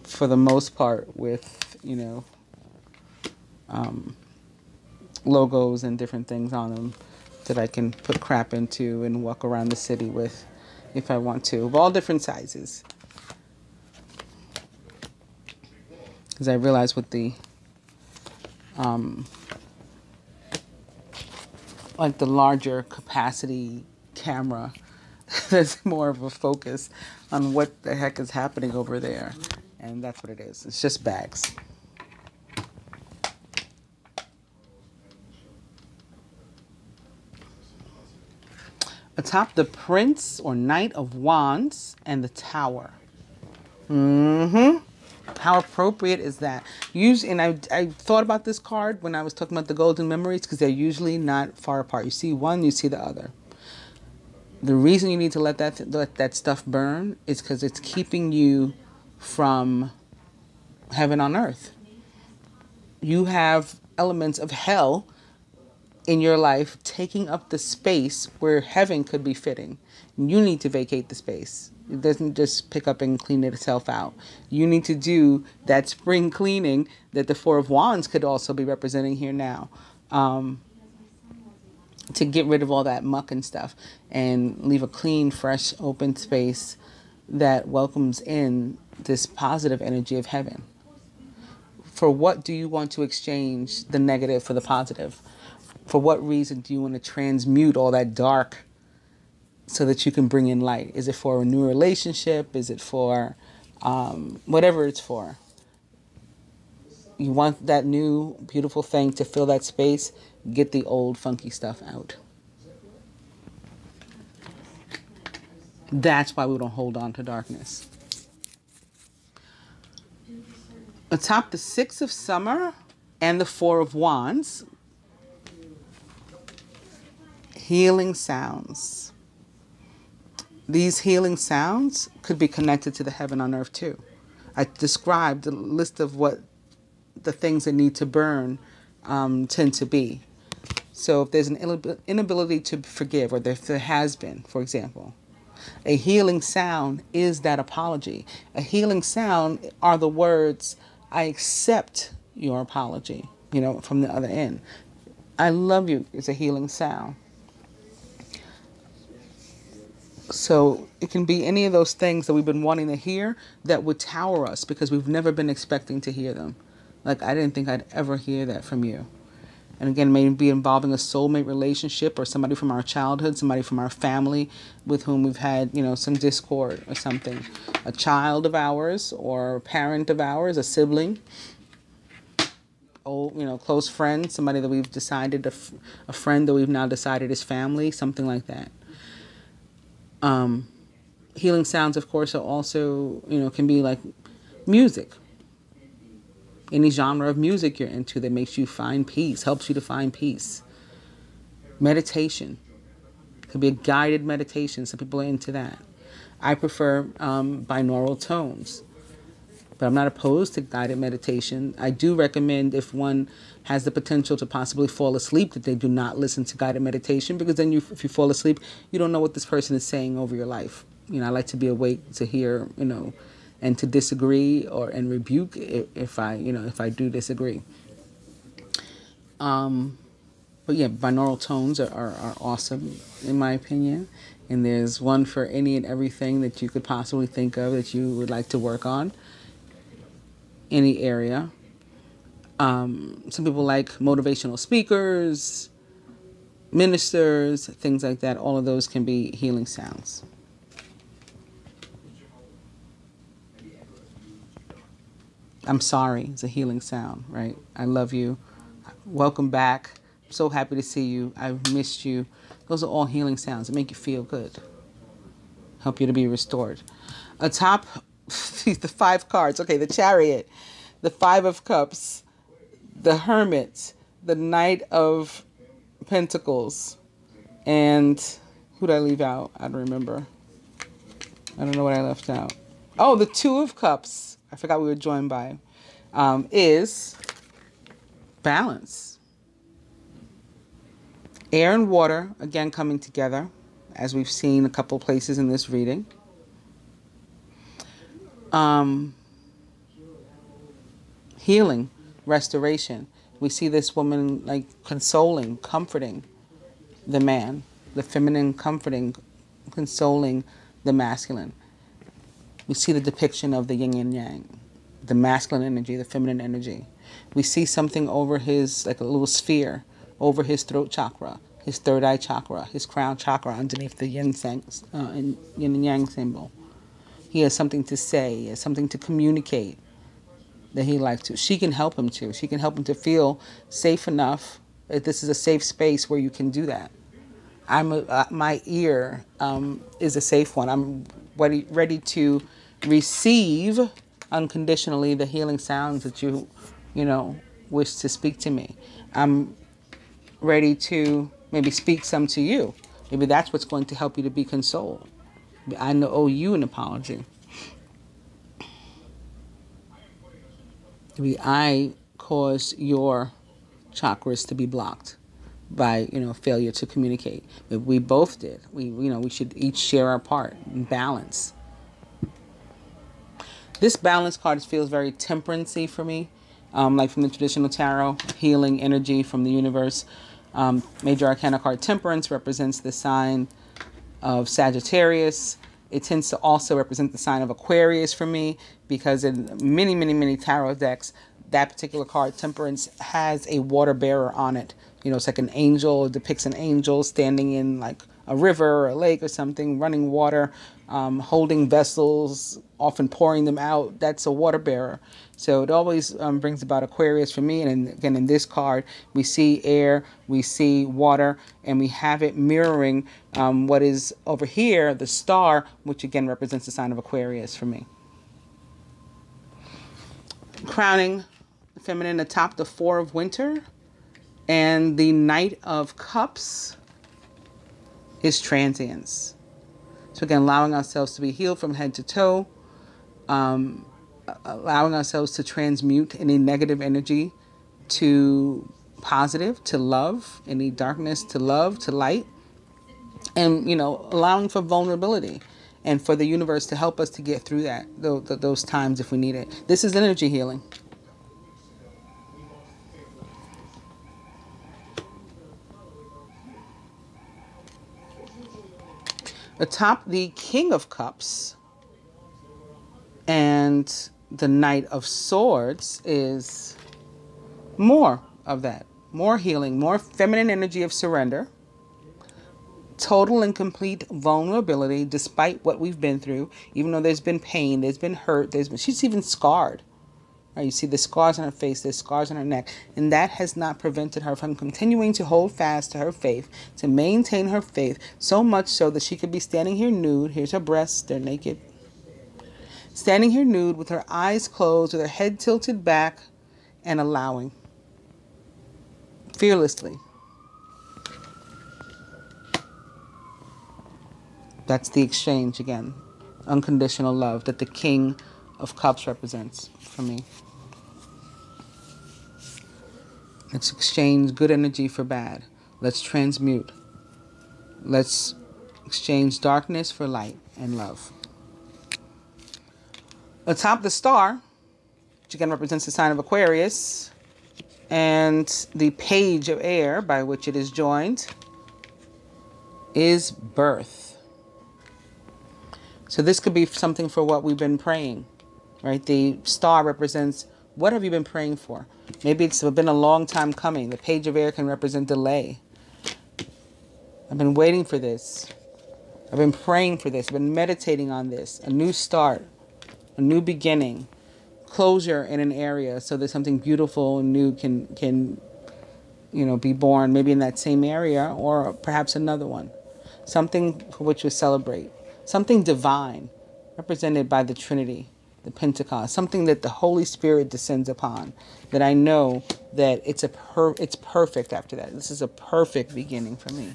for the most part with, you know, logos and different things on them that I can put crap into and walk around the city with if I want to, of all different sizes. Because I realize with the, like the larger capacity camera, there's more of a focus on what the heck is happening over there. And that's what it is. It's just bags. Atop the Prince or Knight of Wands and the Tower. How appropriate is that? And I thought about this card when I was talking about the Golden Memories, because they're usually not far apart. You see one, you see the other. The reason you need to let that stuff burn is because it's keeping you from heaven on earth. You have elements of hell in your life taking up the space where heaven could be fitting. You need to vacate the space. It doesn't just pick up and clean itself out. You need to do that spring cleaning that the Four of Wands could also be representing here now, to get rid of all that muck and stuff and leave a clean, fresh, open space that welcomes in this positive energy of heaven. For what do you want to exchange the negative for the positive? For what reason do you want to transmute all that dark so that you can bring in light? Is it for a new relationship? Is it for whatever it's for? You want that new, beautiful thing to fill that space. Get the old, funky stuff out. That's why we don't hold on to darkness. Atop the Six of Summer and the Four of Wands, healing sounds. These healing sounds could be connected to the heaven on earth too. I described the list of what the things that need to burn tend to be. So if there's an inability to forgive, or if there has been, for example, a healing sound is that apology. A healing sound are the words, I accept your apology, from the other end. I love you is a healing sound. So it can be any of those things that we've been wanting to hear that would tower us because we've never been expecting to hear them. Like, I didn't think I'd ever hear that from you. And again, maybe involving a soulmate relationship or somebody from our childhood, somebody from our family with whom we've had, some discord or something. A child of ours or a parent of ours, a sibling, close friend, somebody that we've decided, a friend that we've now decided is family, something like that. Healing sounds, of course, are also, can be like music. Any genre of music you're into that makes you find peace, helps you to find peace. Meditation. It could be a guided meditation. Some people are into that. I prefer binaural tones. But I'm not opposed to guided meditation. I do recommend, if one has the potential to possibly fall asleep, that they do not listen to guided meditation, because then if you fall asleep, you don't know what this person is saying over your life. I like to be awake to hear, and to disagree and rebuke if I do disagree. But yeah, binaural tones are awesome in my opinion. And there's one for any and everything that you could possibly think of that you would like to work on. Any area. Some people like motivational speakers, ministers, things like that. All of those can be healing sounds. I'm sorry, it's a healing sound, right? I love you. Welcome back. I'm so happy to see you. I've missed you. Those are all healing sounds that make you feel good. Help you to be restored. Atop the 5 cards. Okay, the Chariot, the 5 of Cups, the Hermit, the Knight of Pentacles, and who did I leave out? I don't remember. I don't know what I left out. Oh, the 2 of Cups. I forgot we were joined by, is balance. Air and water, again, coming together, as we've seen a couple places in this reading. Healing, restoration. We see this woman like consoling, comforting the man, the feminine comforting, consoling the masculine. We see the depiction of the yin and yang, the masculine energy, the feminine energy. We see something over his, like a little sphere, over his throat chakra, his third eye chakra, his crown chakra underneath the yin and yang symbol. He has something to say, he has something to communicate that he likes to. She can help him to. She can help him to feel safe enough that this is a safe space where you can do that. My ear is a safe one. I'm ready to receive unconditionally the healing sounds that you wish to speak to me. I'm ready to maybe speak some to you. Maybe that's what's going to help you to be consoled. I owe you an apology. Maybe I caused your chakras to be blocked. by, failure to communicate. If we both did, we should each share our part in balance. This balance card feels very temperancy for me, like from the traditional tarot, healing energy from the universe. Major Arcana card Temperance represents the sign of Sagittarius. It tends to also represent the sign of Aquarius for me, because in many, many, many tarot decks, that particular card, Temperance, has a water bearer on it. It's like an angel. It depicts an angel standing in like a river or a lake or something, running water, holding vessels, often pouring them out. That's a water bearer. So it always brings about Aquarius for me. And again, in this card, we see air, we see water, and we have it mirroring what is over here, the star, which again represents the sign of Aquarius for me. Crowning feminine atop the Four of Winter, and the Knight of Cups is transience. So again, allowing ourselves to be healed from head to toe, allowing ourselves to transmute any negative energy to positive, to love, any darkness to love, to light, and allowing for vulnerability and for the universe to help us to get through that those times if we need it. This is energy healing. Atop the King of Cups and the Knight of Swords is more of that. More healing, more feminine energy of surrender. Total and complete vulnerability despite what we've been through. Even though there's been pain, there's been hurt, she's even scarred. Right? You see the scars on her face, there's scars on her neck. And that has not prevented her from continuing to hold fast to her faith, to maintain her faith, so much so that she could be standing here nude. Here's her breasts, they're naked. Standing here nude with her eyes closed, with her head tilted back, and allowing. Fearlessly. That's the exchange again. Unconditional love that the King of Cups represents for me. Let's exchange good energy for bad. Let's transmute. Let's exchange darkness for light and love. Atop the star, which again represents the sign of Aquarius, and the Page of Air by which it is joined, is birth. So this could be something for what we've been praying, right? The star represents what have you been praying for? Maybe it's been a long time coming. The Page of Air can represent delay. I've been waiting for this. I've been praying for this. I've been meditating on this. A new start, a new beginning, closure in an area so that something beautiful and new can be born, maybe in that same area or perhaps another one. Something for which we celebrate. Something divine, represented by the Trinity, the Pentecost. Something that the Holy Spirit descends upon. That I know that it's perfect after that. This is a perfect beginning for me.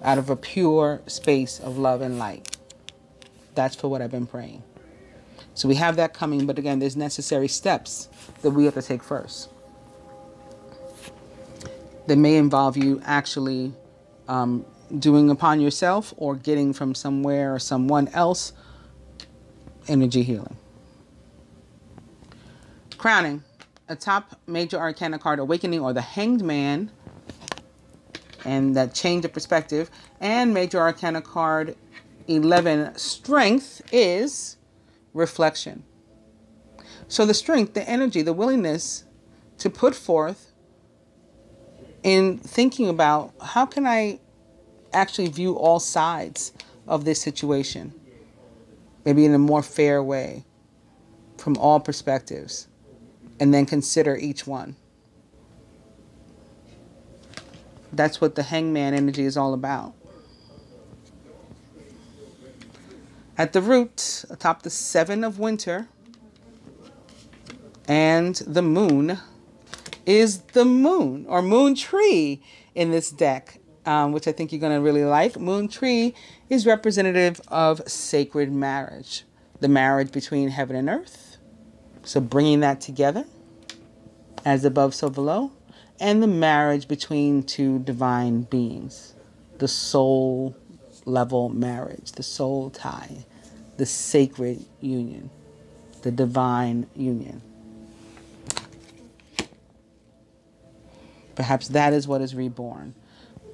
Out of a pure space of love and light. That's for what I've been praying. So we have that coming, but again, there's necessary steps that we have to take first. That may involve you actually doing upon yourself or getting from somewhere or someone else energy healing. Crowning, atop Major Arcana card Awakening or the Hanged Man, and that change of perspective, and Major Arcana card 11 Strength is reflection. So the strength, the energy, the willingness to put forth in thinking about how can I actually view all sides of this situation, maybe in a more fair way, from all perspectives, and then consider each one. That's what the Hangman energy is all about. At the root, atop the Seven of Winter and the Moon, is the moon or moon tree in this deck, which I think you're going to really like. Moon tree is representative of sacred marriage, the marriage between heaven and earth. So bringing that together, as above, so below, and the marriage between two divine beings. The soul level marriage, the soul tie, the sacred union, the divine union. Perhaps that is what is reborn.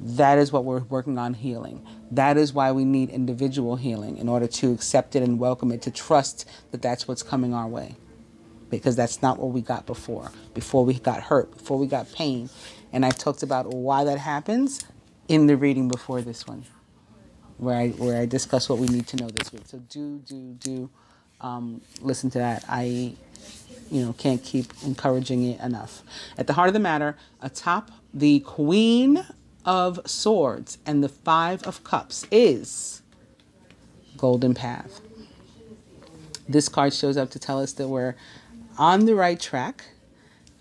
That is what we're working on healing. That is why we need individual healing, in order to accept it and welcome it, to trust that that's what's coming our way. Because that's not what we got before. Before we got hurt, before we got pain. And I talked about why that happens in the reading before this one, where I discuss what we need to know this week. So do listen to that. I can't keep encouraging it enough. At the heart of the matter, atop the Queen of Swords and the Five of Cups is Golden Path. This card shows up to tell us that we're on the right track.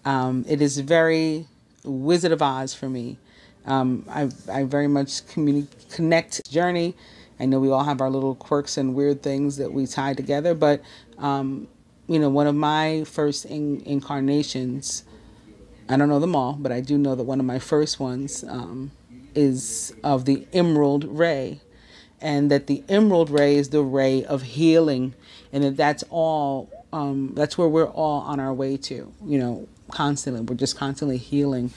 It is very Wizard of Oz for me. I very much connect journey. I know we all have our little quirks and weird things that we tie together, but one of my first incarnations, I don't know them all, but I do know that one of my first ones is of the Emerald Ray, and that the Emerald Ray is the ray of healing, and that's all. That's where we're all on our way to. Constantly, we're just constantly healing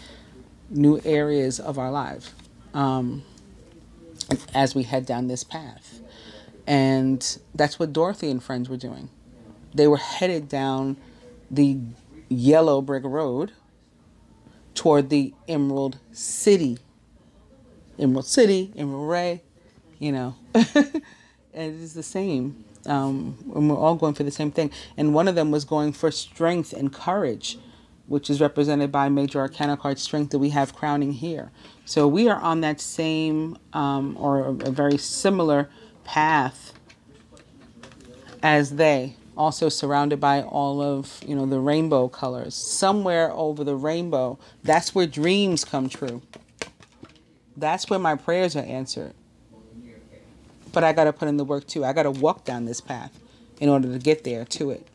new areas of our life as we head down this path, and that's what Dorothy and friends were doing. They were headed down the yellow brick road toward the Emerald City. Emerald City, Emerald Ray, and it is the same. And we're all going for the same thing. And one of them was going for strength and courage, which is represented by Major Arcana card strength that we have crowning here. So we are on that same or a very similar path as they. Also surrounded by all of, the rainbow colors. Somewhere over the rainbow, that's where dreams come true. That's where my prayers are answered. But I got to put in the work too. I got to walk down this path in order to get there to it.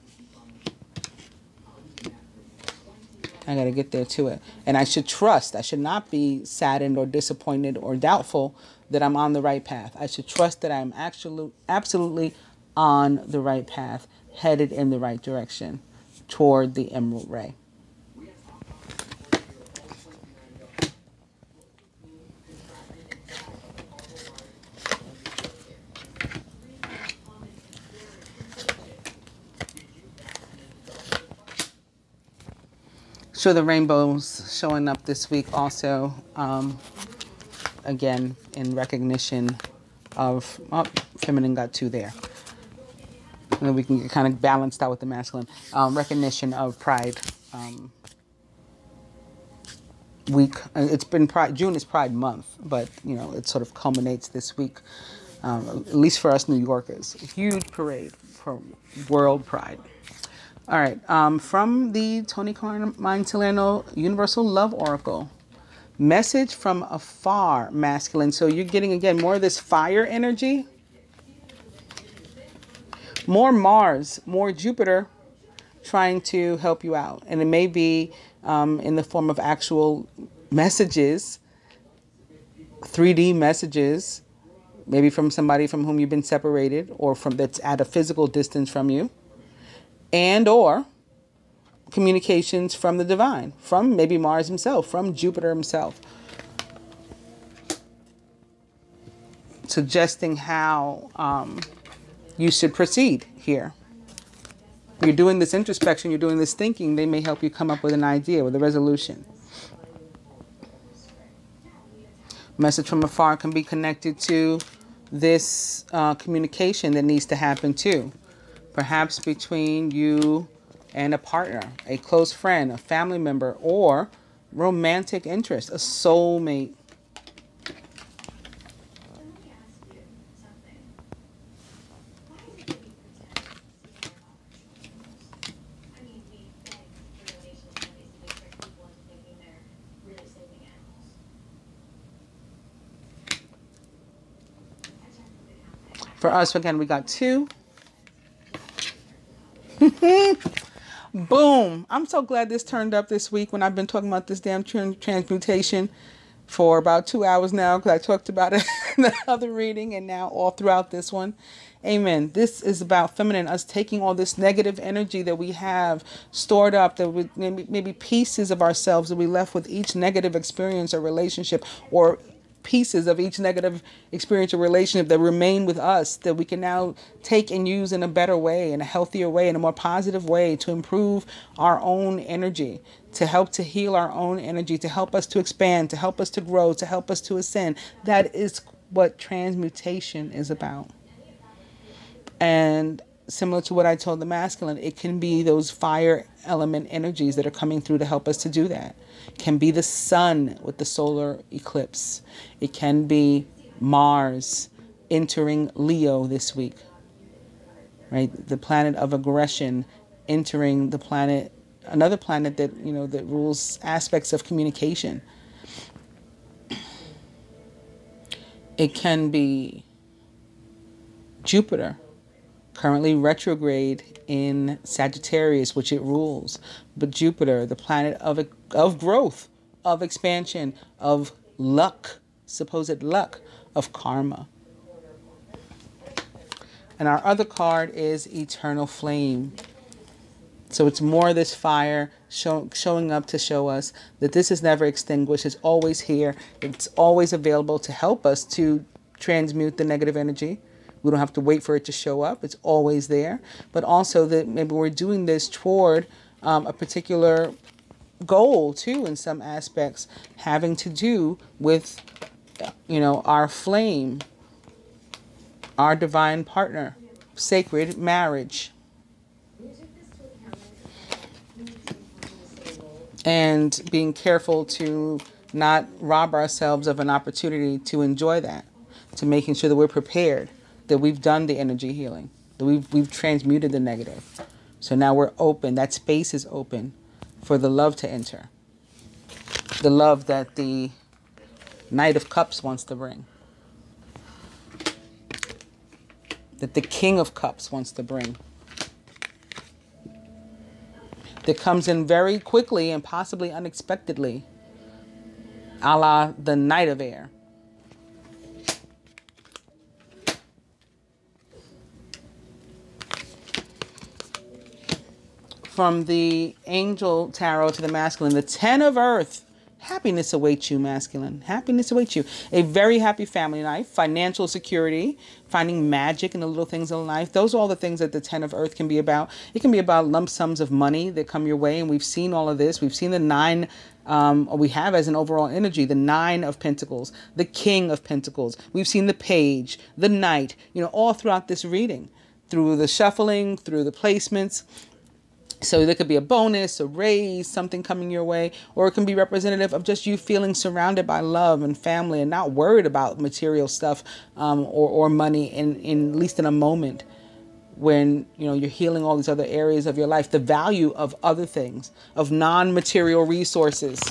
I got to get there to it. And I should trust. I should not be saddened or disappointed or doubtful that I'm on the right path. I should trust that I'm absolutely on the right path, headed in the right direction toward the Emerald Ray. So the rainbows showing up this week also, again, in recognition of, feminine got two there. And then we can get kind of balanced out with the masculine. Recognition of Pride week. It's been Pride, June is Pride month, but it sort of culminates this week, at least for us New Yorkers. A huge parade for World Pride. All right, from the Tony Carmine Salerno Universal Love Oracle. Message from afar, masculine. So you're getting, again, more of this fire energy. More Mars, more Jupiter trying to help you out. And it may be in the form of actual messages, 3D messages, maybe from somebody from whom you've been separated or from that's at a physical distance from you. And or communications from the divine, from maybe Mars himself, from Jupiter himself. Suggesting how you should proceed here. You're doing this introspection, you're doing this thinking, they may help you come up with an idea, with a resolution. Message from afar can be connected to this communication that needs to happen too. Perhaps between you and a partner, a close friend, a family member, or romantic interest, a soulmate. For us, again, we got two. Boom. I'm so glad this turned up this week when I've been talking about this damn transmutation for about 2 hours now, because I talked about it in the other reading and now all throughout this one. Amen. This is about feminine, us taking all this negative energy that we have stored up, that we, maybe pieces of ourselves that we left with each negative experience or relationship, or pieces of each negative experience or relationship that remain with us, that we can now take and use in a better way, in a healthier way, in a more positive way, to improve our own energy, to help to heal our own energy, to help us to expand, to help us to grow, to help us to ascend. That is what transmutation is about. And similar to what I told the masculine, it can be those fire element energies that are coming through to help us to do that. It can be the sun with the solar eclipse. It can be Mars entering Leo this week, right? The planet of aggression entering the planet, another planet that, you know, that rules aspects of communication. It can be Jupiter, currently retrograde in Sagittarius, which it rules. But Jupiter, the planet of growth, of expansion, of luck, supposed luck, of karma. And our other card is Eternal Flame. So it's more this fire showing up to show us that this is never extinguished. It's always here. It's always available to help us to transmute the negative energy. We don't have to wait for it to show up. It's always there. But also that maybe we're doing this toward a particular goal too, in some aspects, having to do with, you know, our flame, our divine partner, sacred marriage. And being careful to not rob ourselves of an opportunity to enjoy that, to making sure that we're prepared, that we've done the energy healing, that we've transmuted the negative. So now we're open. That space is open for the love to enter. The love that the Knight of Cups wants to bring. That the King of Cups wants to bring. That comes in very quickly and possibly unexpectedly, a la the Knight of Air. From the Angel Tarot to the masculine, the Ten of Earth. Happiness awaits you, masculine. Happiness awaits you. A very happy family life, financial security, finding magic in the little things in life. Those are all the things that the Ten of Earth can be about. It can be about lump sums of money that come your way, and we've seen all of this. We've seen the nine, or we have as an overall energy, the Nine of Pentacles, the King of Pentacles. We've seen the Page, the Knight, you know, all throughout this reading, through the shuffling, through the placements. So there could be a bonus, a raise, something coming your way, or it can be representative of just you feeling surrounded by love and family and not worried about material stuff or money, in at least in a moment when, you know, you're healing all these other areas of your life, the value of other things, of non-material resources,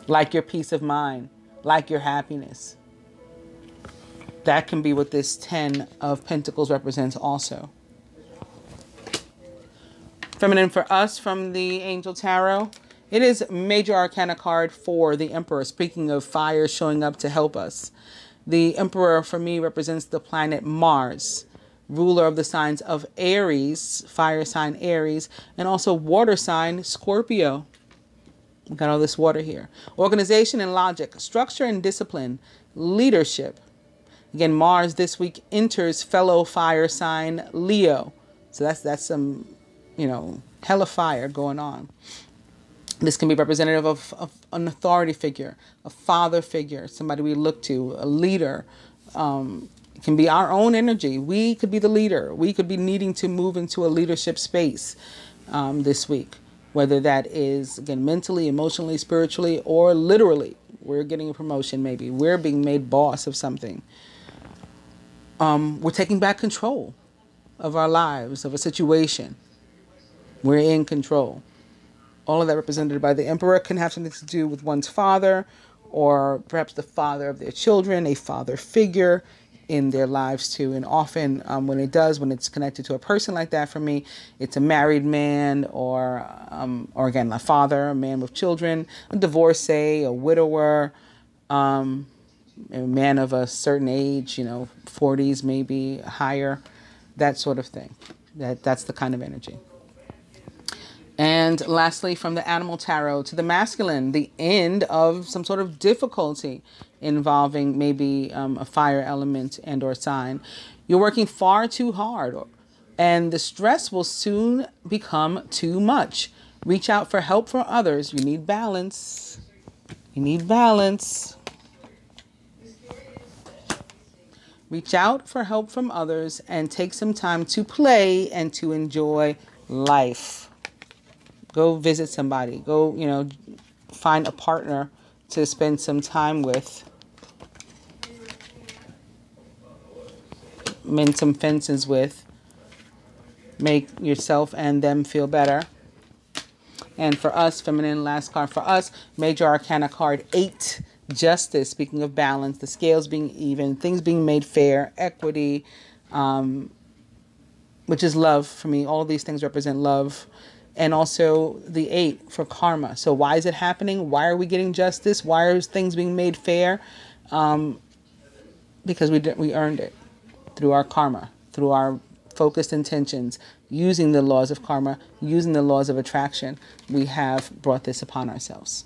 like your peace of mind, like your happiness. That can be what this Ten of Pentacles represents also. Feminine for us from the Angel Tarot, it is Major Arcana card 4, the Emperor. Speaking of fire showing up to help us. The Emperor for me represents the planet Mars, ruler of the signs of Aries, fire sign Aries, and also water sign Scorpio. We got all this water here. Organization and logic, structure and discipline, leadership. Again, Mars this week enters fellow fire sign Leo. So that's some, you know, hella fire going on. This can be representative of an authority figure, a father figure, somebody we look to, a leader. It can be our own energy. We could be the leader. We could be needing to move into a leadership space this week, whether that is, again, mentally, emotionally, spiritually, or literally. We're getting a promotion maybe. We're being made boss of something. We're taking back control of our lives, of a situation. We're in control. All of that represented by the Emperor can have something to do with one's father, or perhaps the father of their children, a father figure, in their lives too. And often when it's connected to a person like that, for me, it's a married man or again, a father, a man with children, a divorcee, a widower, a man of a certain age, 40s, maybe higher, that sort of thing. That's the kind of energy. And lastly, from the animal tarot to the masculine, the end of some sort of difficulty involving maybe a fire element and or sign. You're working far too hard and the stress will soon become too much. Reach out for help from others. You need balance. You need balance. Reach out for help from others and take some time to play and to enjoy life. Go visit somebody. Go, find a partner to spend some time with. Mend some fences with. Make yourself and them feel better. And for us, feminine, last card for us, Major Arcana card 8, Justice. Speaking of balance, the scales being even, things being made fair, equity, which is love for me. All of these things represent love. And also the 8 for karma. So why is it happening? Why are we getting justice? Why are things being made fair? Because we earned it through our karma, through our focused intentions, using the laws of karma, using the laws of attraction. We have brought this upon ourselves.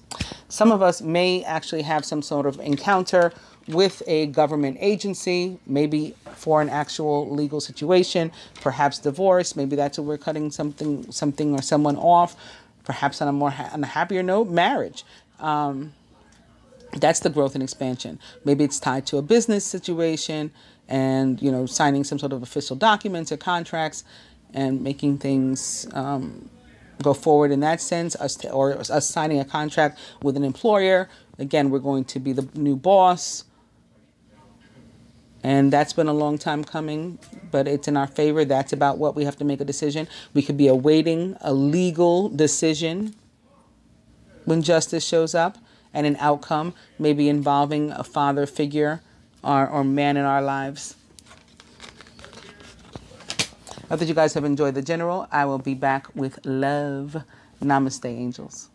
Some of us may actually have some sort of encounter with a government agency, maybe for an actual legal situation, perhaps divorce. Maybe that's what we're cutting something or someone off. Perhaps on a happier note, marriage. That's the growth and expansion. Maybe it's tied to a business situation and, signing some sort of official documents or contracts and making things go forward in that sense, or us signing a contract with an employer. Again, we're going to be the new boss. And that's been a long time coming, but it's in our favor. That's about what we have to make a decision. We could be awaiting a legal decision when justice shows up, and an outcome maybe involving a father figure or man in our lives. I hope that you guys have enjoyed the general. I will be back with love. Namaste, angels.